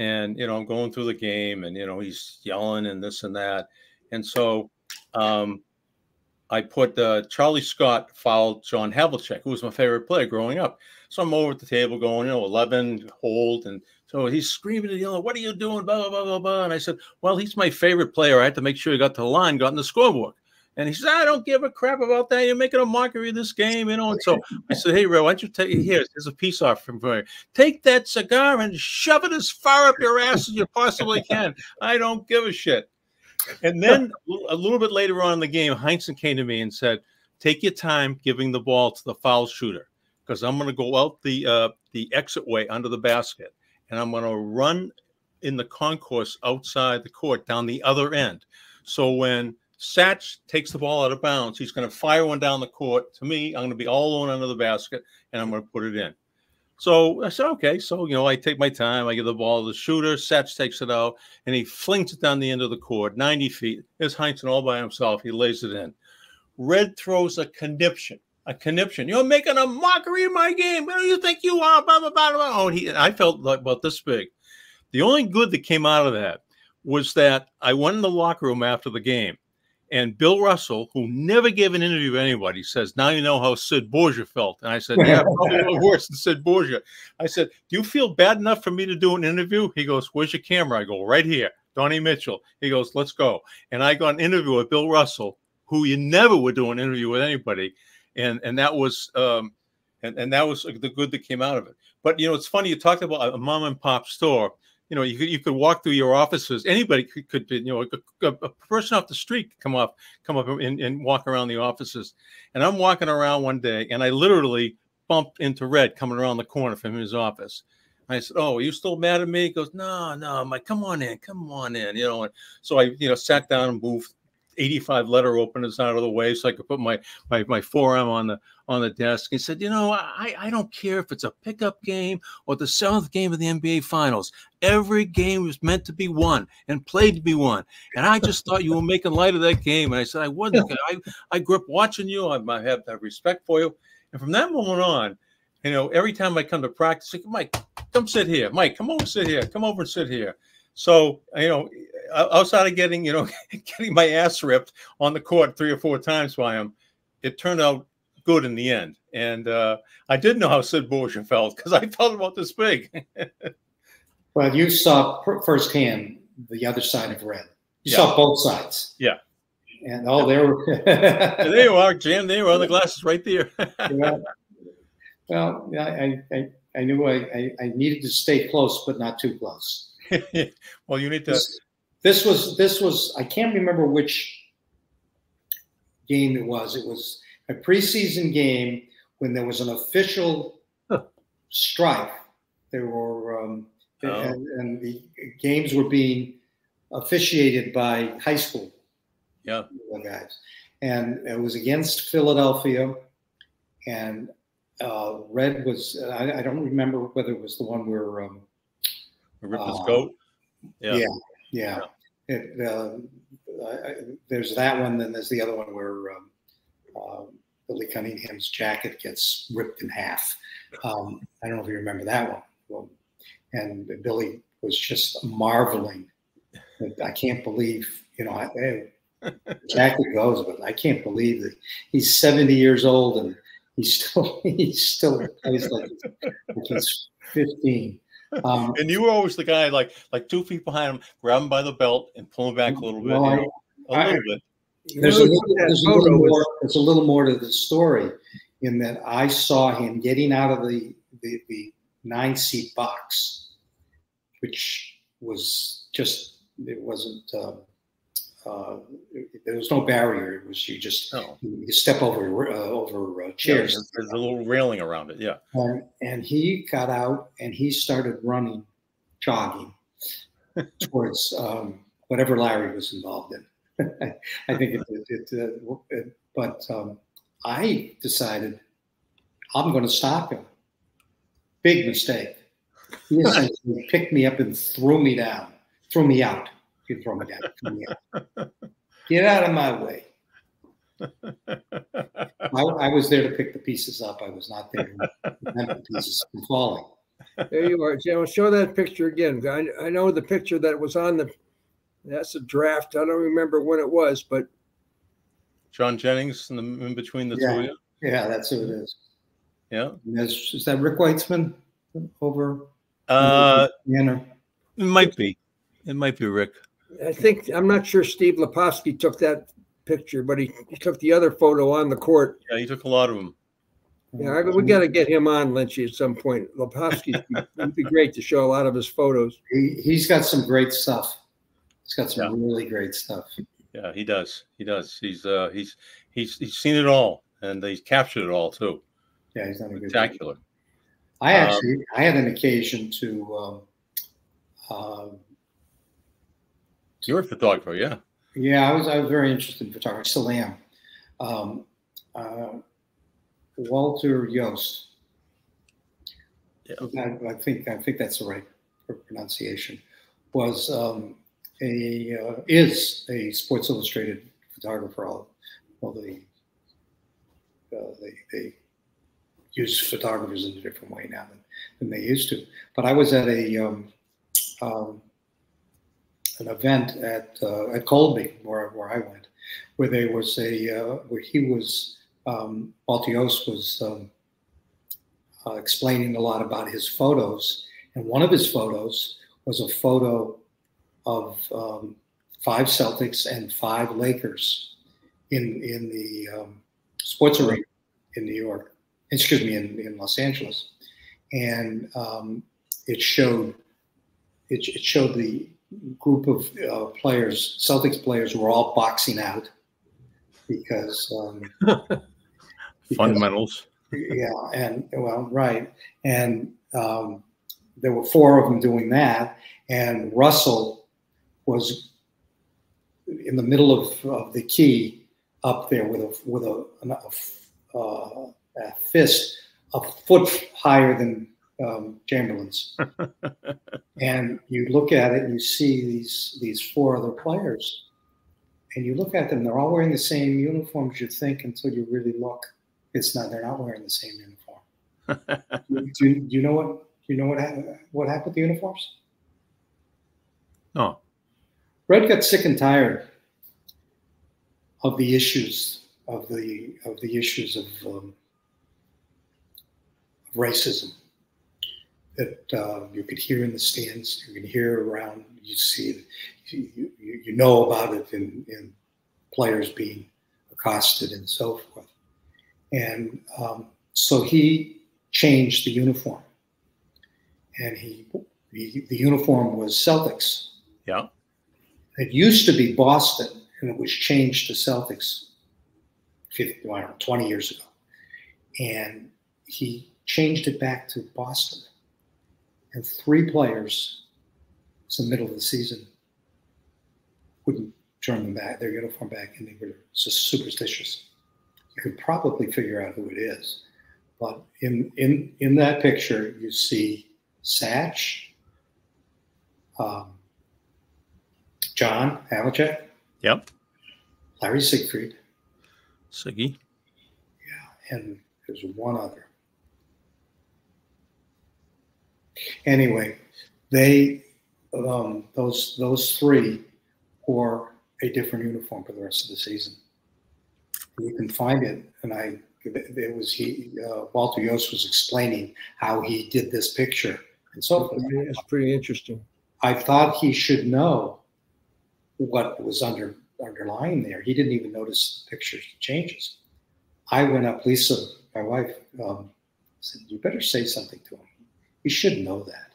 and I'm going through the game, and he's yelling and this and that, and so I put Charlie Scott fouled John Havlicek, who was my favorite player growing up. So I'm over at the table going, 11 hold, and so he's screaming and yelling, "What are you doing?" Blah blah blah blah blah. And I said, "Well, he's my favorite player. I had to make sure he got to the line, got in the scoreboard." And he says, "I don't give a crap about that. You're making a mockery of this game, And so I said, "Hey, Ray, why don't you take here's a piece off from here. Take that cigar and shove it as far up your ass as you possibly can. I don't give a shit." And then a little bit later on in the game, Heinsohn came to me and said, "Take your time giving the ball to the foul shooter, because I'm going to go out the exit way under the basket, and I'm going to run in the concourse outside the court down the other end. So when Satch takes the ball out of bounds, he's going to fire one down the court to me. I'm going to be all alone under the basket, and I'm going to put it in." So I said, okay. So, I take my time. I give the ball to the shooter. Satch takes it out, and he flings it down the end of the court, 90 feet. There's Heinsohn all by himself. He lays it in. Red throws a conniption. You're making a mockery of my game. What do you think you are? Blah, blah, blah, blah. Oh, I felt like about this big. The only good that came out of that was that I went in the locker room after the game, and Bill Russell, who never gave an interview to anybody, says, "Now you know how Sid Borgia felt." And I said, "Yeah, probably a little worse than Sid Borgia." I said, "Do you feel bad enough for me to do an interview?" He goes, "Where's your camera?" I go, "Right here." Donnie Mitchell. He goes, "Let's go." And I got an interview with Bill Russell, who you never would do an interview with anybody. And that was and that was the good that came out of it. But it's funny, you talked about a mom and pop store. You could walk through your offices. Anybody could a person off the street come up and walk around the offices. And I'm walking around one day, and I literally bumped into Red coming around the corner from his office. And I said, "Oh, are you still mad at me?" He goes, No. I'm like, come on in. And so I, sat down and moved 85 letter openers out of the way so I could put my forearm on the desk. He said, I don't care if it's a pickup game or the 7th game of the NBA Finals. Every game was meant to be won and played to be won. And I just thought you were making light of that game." And I said, "I wasn't. I grew up watching you. I have respect for you." And from that moment on, every time I come to practice, I say, "Mike, come sit here. Mike, come over and sit here. Come over and sit here." So, outside of getting my ass ripped on the court 3 or 4 times by him, it turned out good in the end. And I did know how Sid Borgia felt, because I felt about this big. Well, you saw firsthand the other side of Red. You saw both sides. Yeah. And they were. There you are, Jim. There are the glasses right there. Yeah. Well, I knew I needed to stay close, but not too close. Well, you need to. This was. I can't remember which game it was. It was a preseason game when there was an official strike. There were and the games were being officiated by high school guys, and it was against Philadelphia, and Red was. I don't remember whether it was the one where. Ripped his coat. Yeah. There's that one. Then there's the other one where Billy Cunningham's jacket gets ripped in half. I don't know if you remember that one. Well, and Billy was just marveling. I can't believe, the jacket goes, but I can't believe that he's 70 years old and he still plays like he's 15. And you were always the guy, like 2 feet behind him, grab him by the belt and pull him back a little bit. A little bit. There's a little more to the story, in that I saw him getting out of the 9-seat box, which was just, it wasn't, there was no barrier. It was you step over chairs. Yeah, there's a little railing around it, yeah. And he got out and he started running, jogging towards whatever Larry was involved in. I think but I decided I'm going to stop him. Big mistake. He essentially picked me up and threw me out. Threw me out. Get out of my way. I was there to pick the pieces up. I was not there to prevent the pieces from falling. There you are, Jen. Show that picture again. I know the picture that was on the. That's a draft. I don't remember when it was, but John Jennings in between the two of you. Yeah, that's who it is. Yeah. Is that Rick Weitzman over? It might be. It might be Rick. I'm not sure Steve Leposki took that picture, but he took the other photo on the court. Yeah, he took a lot of them. Yeah, we got to get him on, Lynchy, at some point. Leposki would be great to show a lot of his photos. He's got some great stuff. He's got some really great stuff. Yeah, he does. He does. He's seen it all, and he's captured it all too. Yeah, he's done a good spectacular. I had an occasion to. You're a photographer, yeah. Yeah, I was very interested in photography. Still am. Walter Yost. Yeah. I think that's the right pronunciation. Was is a Sports Illustrated photographer. They use photographers in a different way now than they used to. But I was at an event at Colby where I went, where there was where he was Walter Yost was explaining a lot about his photos, and one of his photos was a photo of 5 Celtics and 5 Lakers in the sports arena in New York. Excuse me, in Los Angeles, and it showed the group of players, Celtics players, were all boxing out because fundamentals. Yeah, and well, right, and there were 4 of them doing that, and Russell was in the middle of the key up there with a fist a foot higher than Chamberlain's. And you look at it and you see these 4 other players, and you look at them, they're all wearing the same uniforms, you think, until you really look. They're not wearing the same uniform. do you know what happened with the uniforms? No. Red got sick and tired of the issues of racism that you could hear in the stands, you could hear around, you see, you know about it in players being accosted and so forth. And so he changed the uniform, and the uniform was Celtics. Yeah. It used to be Boston, and it was changed to Celtics 20 years ago. And he changed it back to Boston. And 3 players, it's the middle of the season, wouldn't turn their uniform back, and they were just superstitious. You could probably figure out who it is. But in that picture, you see Satch, John Havlicek. Yep. Larry Siegfried. Siggy. Yeah, and there's one other. Anyway, they those 3 wore a different uniform for the rest of the season. You can find it, and Walter Yost was explaining how he did this picture, and so it's pretty interesting. I thought he should know what was underlying there. He didn't even notice the picture changes. I went up, Lisa, my wife, said, "You better say something to him. He should know that."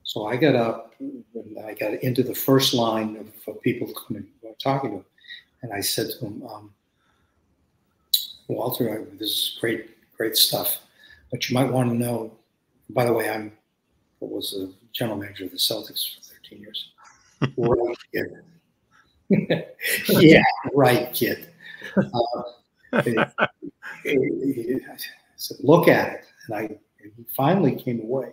So I got up and I got into the first line of people coming talking to him, and I said to him, "Walter, this is great stuff, but you might want to know. By the way, I was the general manager of the Celtics for 13 years." Right, kid. Yeah, right, kid. He said, "Look at it," and he finally came away.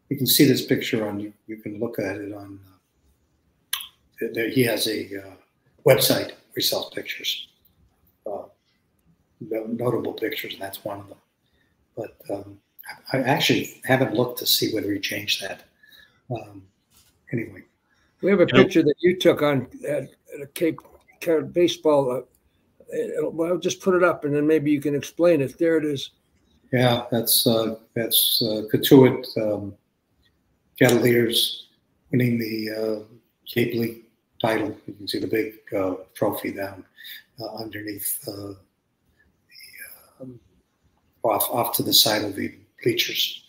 You can see this picture on. You can look at it on. He has a website where he sells pictures, notable pictures, and that's one of them. But I actually haven't looked to see whether he changed that. Anyway, we have a picture that you took on at a Cape Cod baseball. Well, I'll just put it up, and then maybe you can explain it. There it is. Yeah, that's Katuitt Cavaliers winning the Cape League title. You can see the big trophy down underneath, off to the side of the bleachers,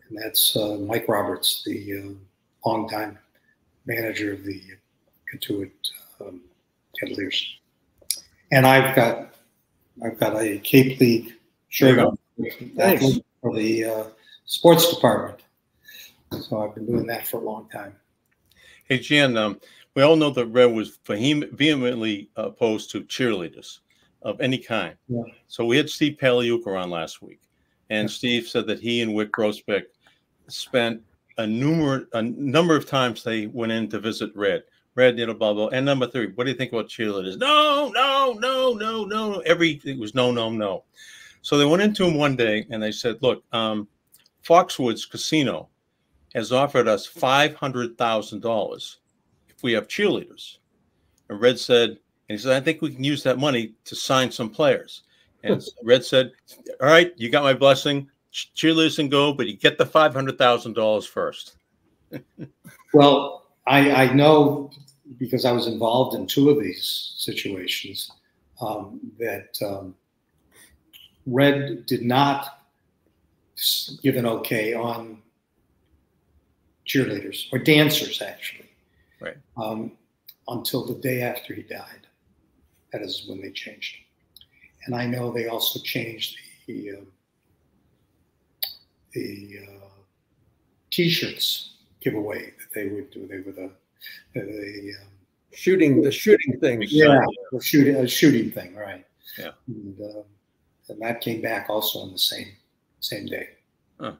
and that's Mike Roberts, the longtime manager of the Katuitt Cavaliers. And I've got a Cape League shirt on for the sports department. So I've been doing that for a long time. Hey, Jan, we all know that Red was vehemently opposed to cheerleaders of any kind. Yeah. So we had Steve Paliuka on last week, and Steve said that he and Wick Grossbeck spent a number of times they went in to visit Red, blah, blah. And number 3, what do you think about cheerleaders? No. Everything was no. So they went into him one day and they said, look, Foxwoods Casino has offered us $500,000 if we have cheerleaders. And Red said, and he said, I think we can use that money to sign some players. And Red said, all right, you got my blessing. Cheerleaders can go, but you get the $500,000 first. Well, I know, because I was involved in 2 of these situations, that Red did not give an okay on cheerleaders, or dancers, actually, right? Until the day after he died. That is when they changed. And I know they also changed the T-shirts giveaway that they would do. They were the shooting things. Yeah, the shooting thing, right? Yeah. And that came back also on the same day. Huh.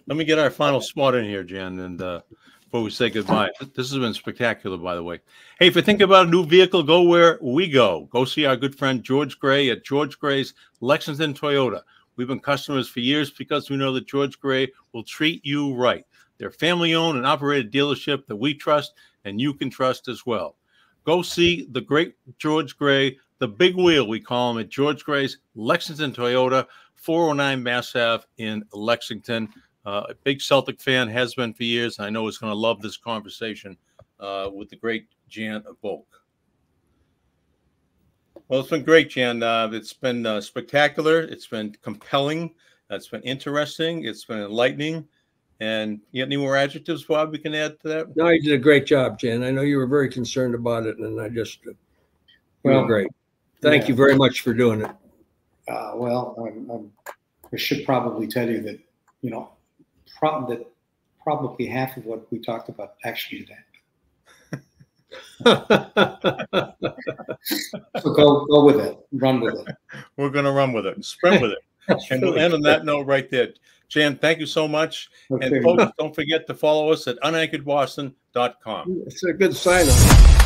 Let me get our final spot in here, Jan, and before we say goodbye. This has been spectacular, by the way. Hey, if you think about a new vehicle, go where we go. Go see our good friend George Gray at George Gray's Lexington Toyota. We've been customers for years because we know that George Gray will treat you right. They're family-owned and operated dealership that we trust, and you can trust as well. Go see the great George Gray, the big wheel, we call him, at George Gray's Lexington Toyota, 409 Mass Ave in Lexington. A big Celtic fan, has been for years. I know he's going to love this conversation with the great Jan Volk. Well, it's been great, Jan. It's been spectacular. It's been compelling. It's been interesting. It's been enlightening. And you got any more adjectives, Bob, we can add to that? No, you did a great job, Jan. I know you were very concerned about it, and I just, well, great. Thank you very much for doing it. Well, I should probably tell you that, you know, that probably half of what we talked about actually did happen. So go with it. Run with it. We're going to run with it. Sprint with it. And we'll end on that note right there. Jan, thank you so much. Okay. And folks, don't forget to follow us at unanchoredboston.com. It's a good sign-on.